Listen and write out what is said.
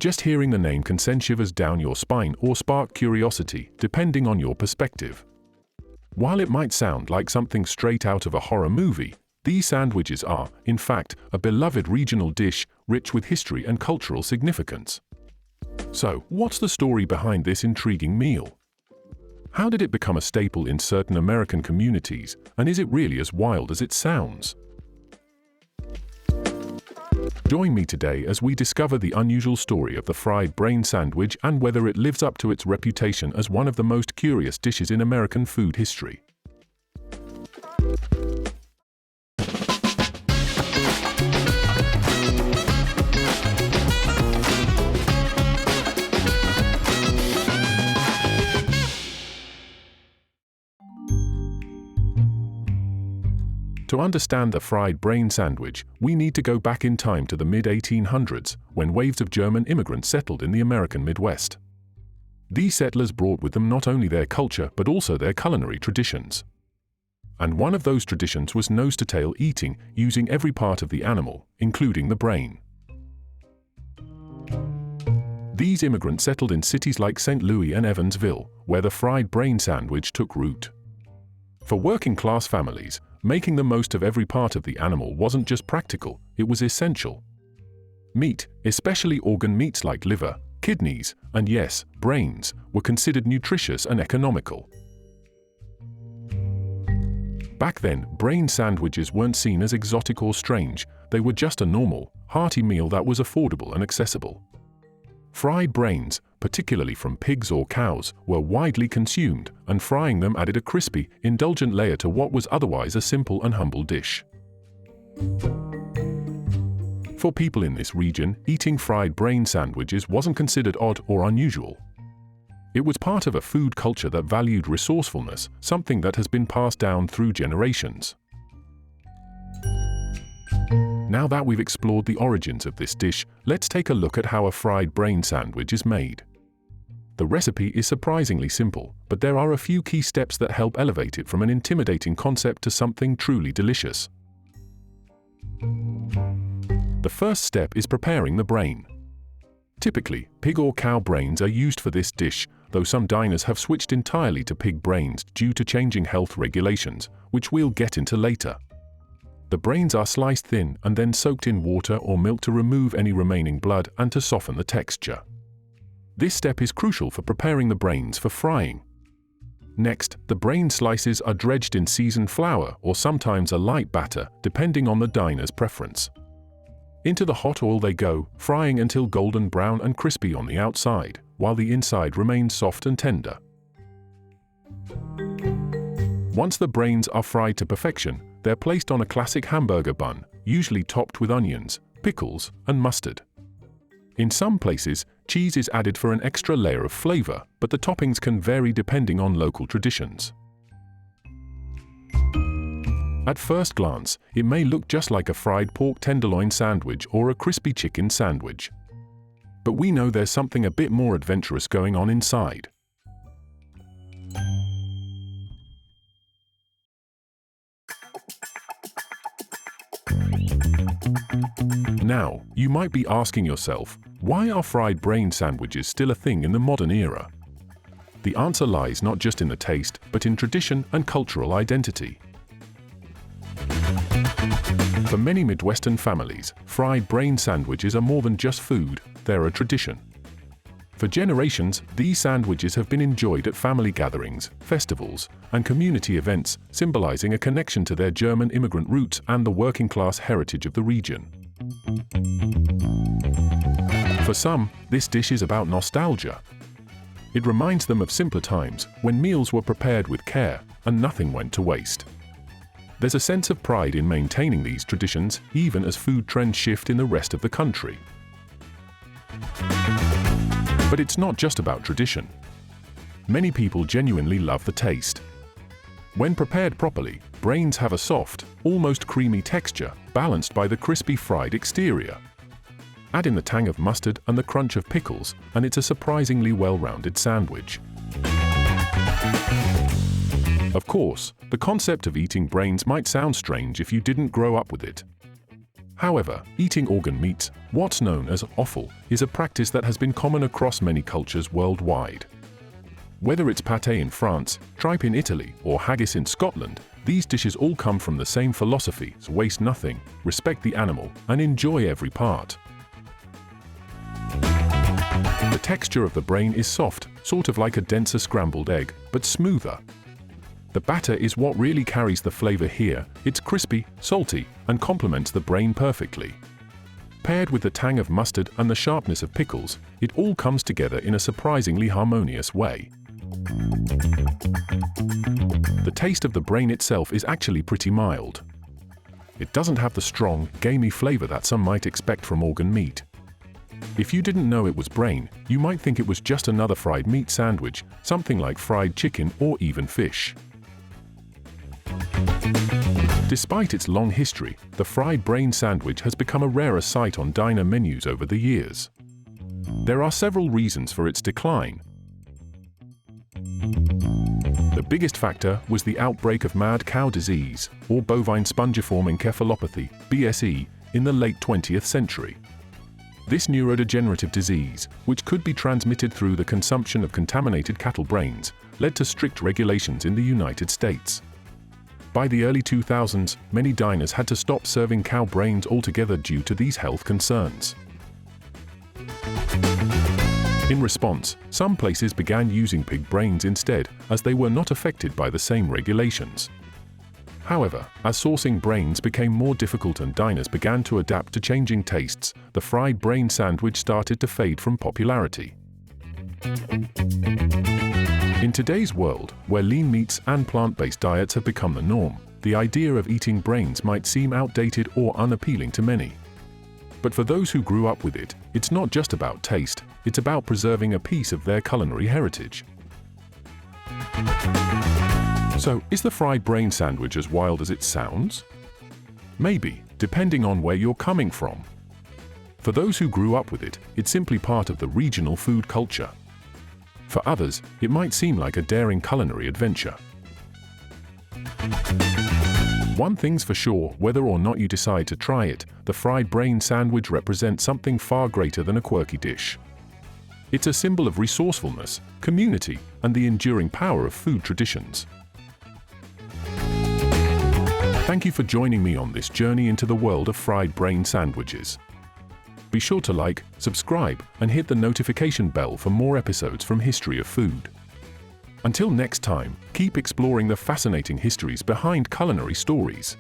Just hearing the name can send shivers down your spine or spark curiosity, depending on your perspective. While it might sound like something straight out of a horror movie, these sandwiches are, in fact, a beloved regional dish rich with history and cultural significance. So, what's the story behind this intriguing meal? How did it become a staple in certain American communities, and is it really as wild as it sounds? Join me today as we discover the unusual story of the fried brain sandwich and whether it lives up to its reputation as one of the most curious dishes in American food history. To understand the fried brain sandwich, we need to go back in time to the mid-1800s, when waves of German immigrants settled in the American Midwest. These settlers brought with them not only their culture but also their culinary traditions. And one of those traditions was nose-to-tail eating, using every part of the animal, including the brain. These immigrants settled in cities like St. Louis and Evansville, where the fried brain sandwich took root. For working-class families, making the most of every part of the animal wasn't just practical, it was essential. Meat, especially organ meats like liver, kidneys, and yes, brains, were considered nutritious and economical. Back then, brain sandwiches weren't seen as exotic or strange, they were just a normal, hearty meal that was affordable and accessible. Fried brains, particularly from pigs or cows, were widely consumed, and frying them added a crispy, indulgent layer to what was otherwise a simple and humble dish. For people in this region, eating fried brain sandwiches wasn't considered odd or unusual. It was part of a food culture that valued resourcefulness, something that has been passed down through generations. Now that we've explored the origins of this dish, let's take a look at how a fried brain sandwich is made. The recipe is surprisingly simple, but there are a few key steps that help elevate it from an intimidating concept to something truly delicious. The first step is preparing the brain. Typically, pig or cow brains are used for this dish, though some diners have switched entirely to pig brains due to changing health regulations, which we'll get into later. The brains are sliced thin and then soaked in water or milk to remove any remaining blood and to soften the texture. This step is crucial for preparing the brains for frying. Next, the brain slices are dredged in seasoned flour or sometimes a light batter, depending on the diner's preference. Into the hot oil they go, frying until golden brown and crispy on the outside, while the inside remains soft and tender. Once the brains are fried to perfection, they're placed on a classic hamburger bun, usually topped with onions, pickles, and mustard. In some places, cheese is added for an extra layer of flavor, but the toppings can vary depending on local traditions. At first glance, it may look just like a fried pork tenderloin sandwich or a crispy chicken sandwich. But we know there's something a bit more adventurous going on inside. Now, you might be asking yourself, why are fried brain sandwiches still a thing in the modern era? The answer lies not just in the taste, but in tradition and cultural identity. For many Midwestern families, fried brain sandwiches are more than just food, they're a tradition. For generations, these sandwiches have been enjoyed at family gatherings, festivals, and community events, symbolizing a connection to their German immigrant roots and the working-class heritage of the region. For some, this dish is about nostalgia. It reminds them of simpler times, when meals were prepared with care and nothing went to waste. There's a sense of pride in maintaining these traditions, even as food trends shift in the rest of the country. But it's not just about tradition. Many people genuinely love the taste. When prepared properly, brains have a soft, almost creamy texture, balanced by the crispy fried exterior. Add in the tang of mustard and the crunch of pickles, and it's a surprisingly well-rounded sandwich. Of course, the concept of eating brains might sound strange if you didn't grow up with it. However, eating organ meats, what's known as offal, is a practice that has been common across many cultures worldwide. Whether it's pâté in France, tripe in Italy, or haggis in Scotland, these dishes all come from the same philosophy: waste nothing, respect the animal, and enjoy every part. The texture of the brain is soft, sort of like a denser scrambled egg, but smoother. The batter is what really carries the flavor here. It's crispy, salty, and complements the brain perfectly. Paired with the tang of mustard and the sharpness of pickles, it all comes together in a surprisingly harmonious way. The taste of the brain itself is actually pretty mild. It doesn't have the strong, gamey flavor that some might expect from organ meat. If you didn't know it was brain, you might think it was just another fried meat sandwich, something like fried chicken or even fish. Despite its long history, the fried brain sandwich has become a rarer sight on diner menus over the years. There are several reasons for its decline. The biggest factor was the outbreak of mad cow disease, or bovine spongiform encephalopathy, BSE, in the late 20th century. This neurodegenerative disease, which could be transmitted through the consumption of contaminated cattle brains, led to strict regulations in the United States. By the early 2000s, many diners had to stop serving cow brains altogether due to these health concerns. In response, some places began using pig brains instead, as they were not affected by the same regulations. However, as sourcing brains became more difficult and diners began to adapt to changing tastes, the fried brain sandwich started to fade from popularity. In today's world, where lean meats and plant-based diets have become the norm, the idea of eating brains might seem outdated or unappealing to many. But for those who grew up with it, it's not just about taste, it's about preserving a piece of their culinary heritage. So, is the fried brain sandwich as wild as it sounds? Maybe, depending on where you're coming from. For those who grew up with it, it's simply part of the regional food culture. For others, it might seem like a daring culinary adventure. One thing's for sure, whether or not you decide to try it, the fried brain sandwich represents something far greater than a quirky dish. It's a symbol of resourcefulness, community, and the enduring power of food traditions. Thank you for joining me on this journey into the world of fried brain sandwiches. Be sure to like, subscribe, and hit the notification bell for more episodes from History of Food. Until next time, keep exploring the fascinating histories behind culinary stories.